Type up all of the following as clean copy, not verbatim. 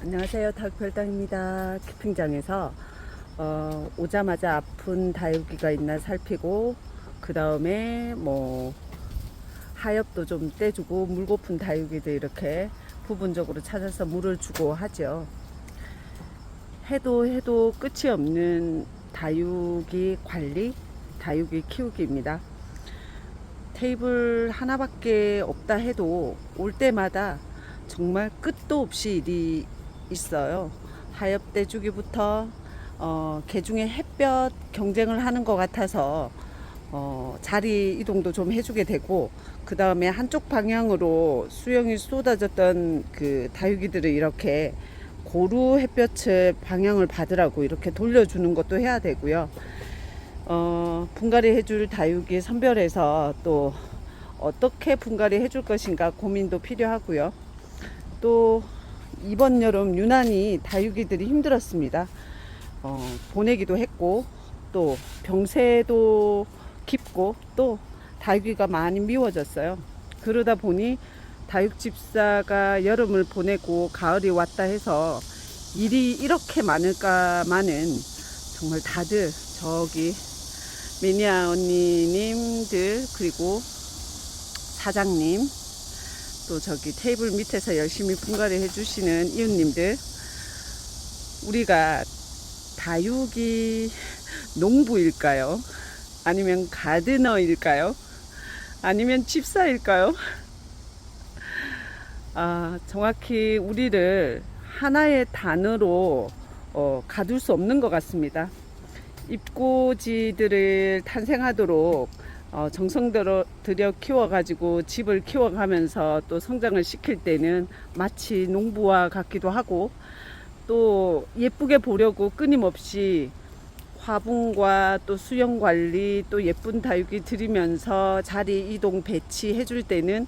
안녕하세요. 닭별당입니다. 키핑장에서 오자마자 아픈 다육이가 있나 살피고, 그 다음에 하엽도 좀 떼주고, 물 고픈 다육이들 이렇게 부분적으로 찾아서 물을 주고 하죠. 해도 끝이 없는 다육이 관리, 다육이 키우기입니다. 테이블 하나밖에 없다 해도 올 때마다 정말 끝도 없이 일이 있어요. 하엽 떼주기부터 개중에 햇볕 경쟁을 하는 것 같아서 자리 이동도 좀 해주게 되고, 그 다음에 한쪽 방향으로 수영이 쏟아졌던 그 다육이들을 이렇게 고루 햇볕의 방향을 받으라고 이렇게 돌려주는 것도 해야 되고요. 분갈이 해줄 다육이 선별해서 또 어떻게 분갈이 해줄 것인가 고민도 필요하고요. 또 이번 여름 유난히 다육이들이 힘들었습니다. 보내기도 했고, 또 병세도 깊고, 또 다육이가 많이 미워졌어요. 그러다 보니 다육집사가 여름을 보내고 가을이 왔다 해서 일이 이렇게 많을까마는, 정말 다들 저기 매니아 언니님들, 그리고 사장님, 또 저기 테이블 밑에서 열심히 분갈이 해주시는 이웃님들, 우리가 다육이 농부일까요? 아니면 가드너일까요? 아니면 집사일까요? 정확히 우리를 하나의 단어로 가둘 수 없는 것 같습니다. 입고지들을 탄생하도록 정성 들여 키워가지고 집을 키워가면서 또 성장을 시킬 때는 마치 농부와 같기도 하고, 또 예쁘게 보려고 끊임없이 화분과 또 수영 관리, 또 예쁜 다육이 들이면서 자리 이동 배치해 줄 때는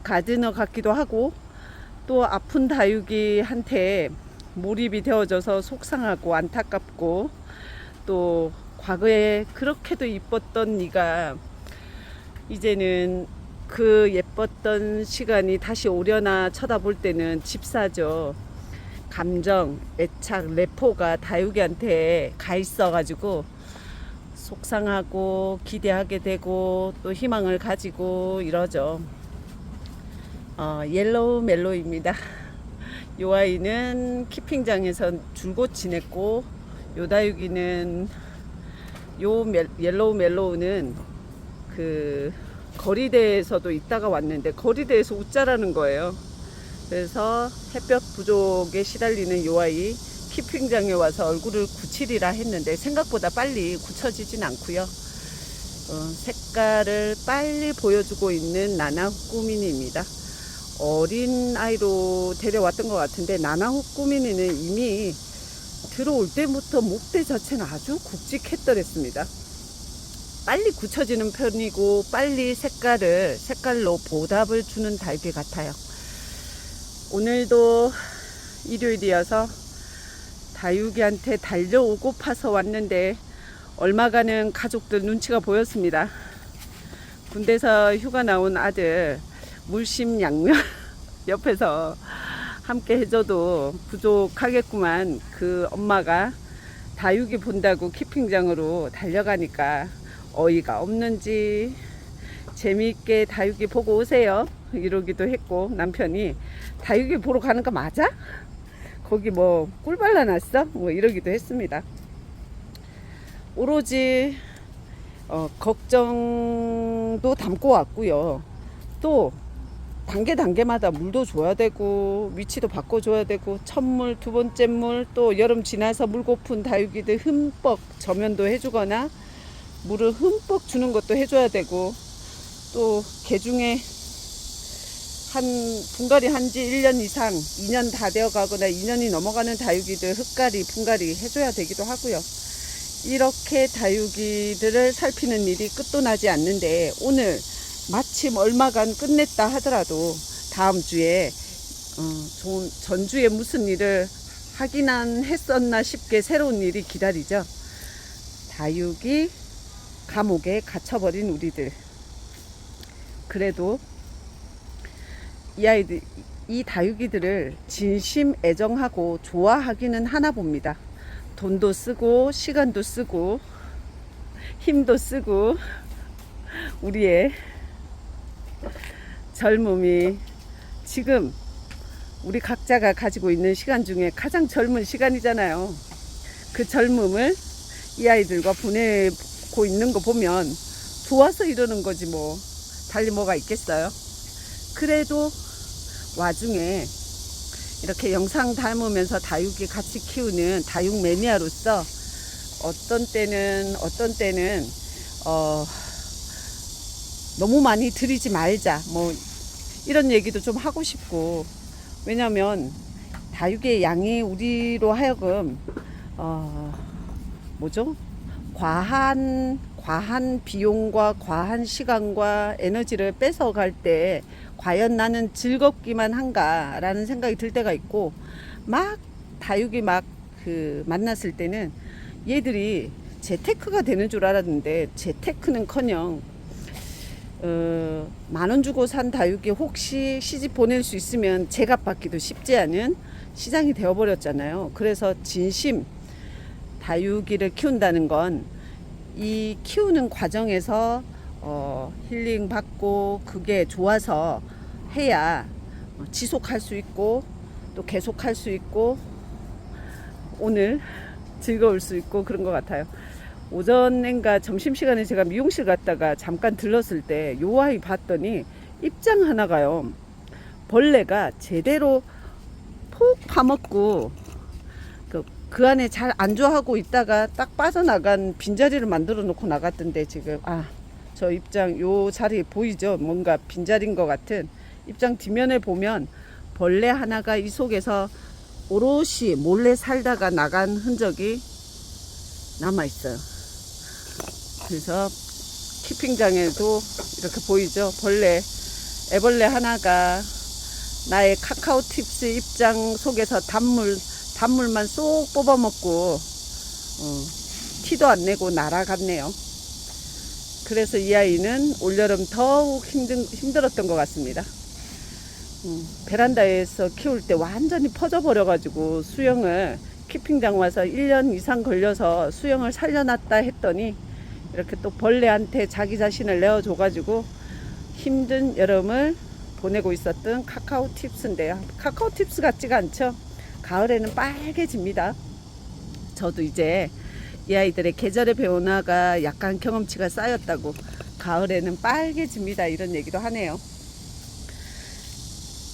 가드너 같기도 하고, 또 아픈 다육이한테 몰입이 되어져서 속상하고 안타깝고, 또 과거에 그렇게도 이뻤던 네가 이제는 그 예뻤던 시간이 다시 오려나 쳐다볼 때는 집사죠. 감정, 애착, 레포가 다육이한테 가 있어가지고 속상하고 기대하게 되고 또 희망을 가지고 이러죠. 옐로우 멜로우입니다. 요 아이는 키핑장에서 줄곧 지냈고, 요 다육이는 옐로우 멜로우는 그 거리대에서도 있다가 왔는데 거리대에서 웃자라는 거예요. 그래서 햇볕 부족에 시달리는 요 아이 키핑장에 와서 얼굴을 굳히리라 했는데 생각보다 빨리 굳혀지진 않고요. 색깔을 빨리 보여주고 있는 나나후꾸미니입니다. 어린 아이로 데려왔던 것 같은데, 나나후꾸미니는 이미 들어올 때부터 목대 자체는 아주 굵직했더랬습니다. 빨리 굳혀지는 편이고 빨리 색깔로 보답을 주는 다육이 같아요. 오늘도 일요일이어서 다육이한테 달려오고 파서 왔는데 얼마가는 가족들 눈치가 보였습니다. 군대에서 휴가 나온 아들 물심양면 옆에서 함께 해줘도 부족하겠구만. 그 엄마가 다육이 본다고 키핑장으로 달려가니까 어이가 없는지 재미있게 다육이 보고 오세요 이러기도 했고, 남편이 다육이 보러 가는 거 맞아? 거기 꿀 발라놨어? 이러기도 했습니다. 오로지 걱정도 담고 왔고요. 또 단계마다 물도 줘야 되고 위치도 바꿔줘야 되고, 첫물, 두 번째 물, 또 여름 지나서 물 고픈 다육이들 흠뻑 저면도 해주거나 물을 흠뻑 주는 것도 해줘야 되고, 또 개중에 분갈이 한지 1년 이상, 2년 다 되어가거나 2년이 넘어가는 다육이들 흙갈이, 분갈이 해줘야 되기도 하고요. 이렇게 다육이들을 살피는 일이 끝도 나지 않는데, 오늘 마침 얼마간 끝냈다 하더라도 다음 주에 전주에 무슨 일을 하기는 했었나 싶게 새로운 일이 기다리죠. 다육이 감옥에 갇혀버린 우리들. 그래도 이 아이들 이 다육이들을 진심 애정하고 좋아하기는 하나 봅니다. 돈도 쓰고 시간도 쓰고 힘도 쓰고 우리의 젊음이 지금 우리 각자가 가지고 있는 시간 중에 가장 젊은 시간이잖아요. 그 젊음을 이 아이들과 보내고 있는 거 보면 좋아서 이러는 거지 뭐 달리 뭐가 있겠어요. 그래도 와중에 이렇게 영상 담으면서 다육이 같이 키우는 다육 매니아로서 어떤 때는 너무 많이 들이지 말자 뭐 이런 얘기도 좀 하고 싶고, 왜냐면 다육의 양이 우리로 하여금 과한 비용과 과한 시간과 에너지를 뺏어갈 때 과연 나는 즐겁기만 한가 라는 생각이 들 때가 있고, 막 다육이 만났을 때는 얘들이 재테크가 되는 줄 알았는데 재테크는커녕 10,000원 주고 산 다육이 혹시 시집 보낼 수 있으면 제값 받기도 쉽지 않은 시장이 되어버렸잖아요. 그래서 진심 다육이를 키운다는 건 이 키우는 과정에서 힐링 받고 그게 좋아서 해야 지속할 수 있고 또 계속할 수 있고 오늘 즐거울 수 있고 그런 것 같아요. 오전인가 점심시간에 제가 미용실 갔다가 잠깐 들렀을 때 요 아이 봤더니 입장 하나가요, 벌레가 제대로 푹 파먹고 그 안에 잘 안주하고 있다가 딱 빠져나간 빈자리를 만들어 놓고 나갔던데, 지금 저 입장 요 자리 보이죠? 뭔가 빈자리인 것 같은 입장 뒷면에 보면 벌레 하나가 이 속에서 오롯이 몰래 살다가 나간 흔적이 남아 있어요. 그래서 키핑장에도 이렇게 보이죠? 애벌레 하나가 나의 카카오 팁스 입장 속에서 단물만 쏙 뽑아먹고 티도 안 내고 날아갔네요. 그래서 이 아이는 올여름 더욱 힘들었던 것 같습니다. 베란다에서 키울 때 완전히 퍼져버려 가지고 수영을 키핑장 와서 1년 이상 걸려서 수영을 살려놨다 했더니 이렇게 또 벌레한테 자기 자신을 내어줘 가지고 힘든 여름을 보내고 있었던 카카오 팁스인데요. 카카오 팁스 같지가 않죠? 가을에는 빨개집니다. 저도 이제 이 아이들의 계절의 변화가 약간 경험치가 쌓였다고 가을에는 빨개집니다 이런 얘기도 하네요.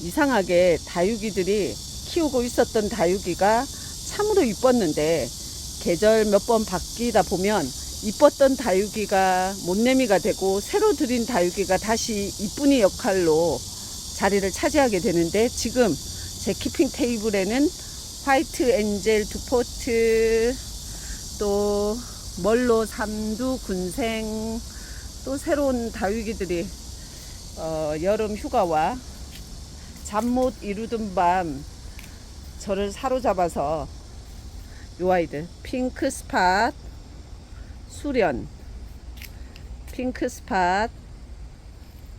이상하게 다육이들이 키우고 있었던 다육이가 참으로 이뻤는데 계절 몇 번 바뀌다 보면 이뻤던 다육이가 못내미가 되고 새로 들인 다육이가 다시 이쁜이 역할로 자리를 차지하게 되는데, 지금 제 키핑 테이블에는 화이트 엔젤 2포트, 또 멀로 삼두 군생, 또 새로운 다육이들이 여름 휴가와 잠 못 이루던 밤 저를 사로잡아서 요 아이들 핑크 스팟 수련, 핑크 스팟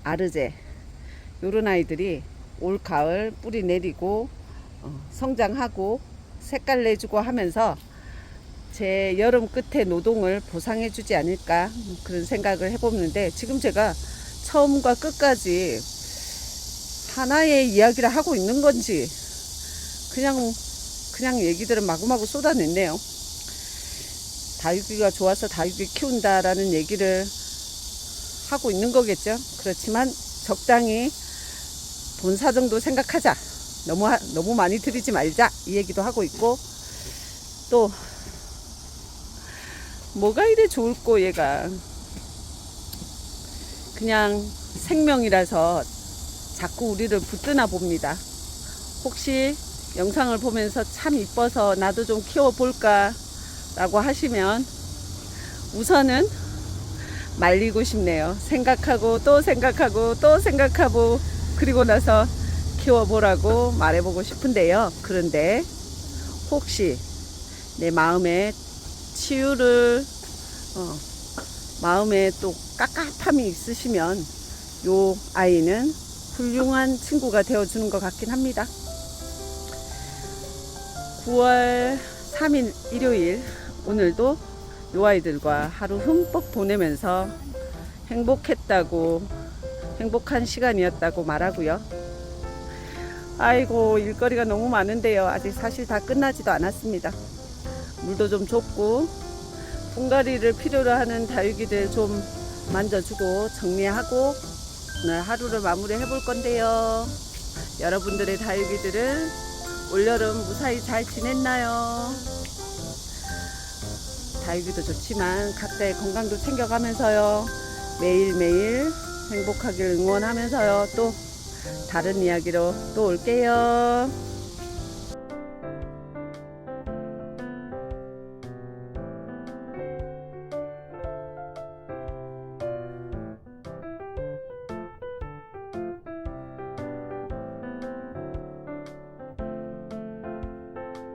아르제, 요런 아이들이 올 가을 뿌리 내리고 성장하고 색깔 내주고 하면서 제 여름 끝의 노동을 보상해 주지 않을까 그런 생각을 해보는데, 지금 제가 처음과 끝까지 하나의 이야기를 하고 있는 건지 그냥 얘기들을 마구마구 쏟아냈네요. 다육이가 좋아서 다육이 키운다라는 얘기를 하고 있는 거겠죠. 그렇지만 적당히 돈 사정도 생각하자, 너무 많이 들이지 말자 이 얘기도 하고 있고, 또 뭐가 이래 좋을꼬, 얘가 그냥 생명이라서 자꾸 우리를 붙드나 봅니다. 혹시 영상을 보면서 참 이뻐서 나도 좀 키워볼까 라고 하시면 우선은 말리고 싶네요. 생각하고 또 생각하고 또 생각하고 그리고 나서 키워보라고 말해보고 싶은데요. 그런데 혹시 내 마음에 치유를 마음에 또 깝깝함이 있으시면 요 아이는 훌륭한 친구가 되어주는 것 같긴 합니다. 9월 3일 일요일, 오늘도 요 아이들과 하루 흠뻑 보내면서 행복했다고, 행복한 시간이었다고 말하고요. 아이고, 일거리가 너무 많은데요. 아직 사실 다 끝나지도 않았습니다. 물도 좀 줬고, 분갈이를 필요로 하는 다육이들 좀 만져주고 정리하고 오늘 하루를 마무리 해볼 건데요. 여러분들의 다육이들은 올여름 무사히 잘 지냈나요? 다육이도 좋지만 각자의 건강도 챙겨가면서요. 매일매일 행복하길 응원하면서요. 또 다른 이야기로 또 올게요.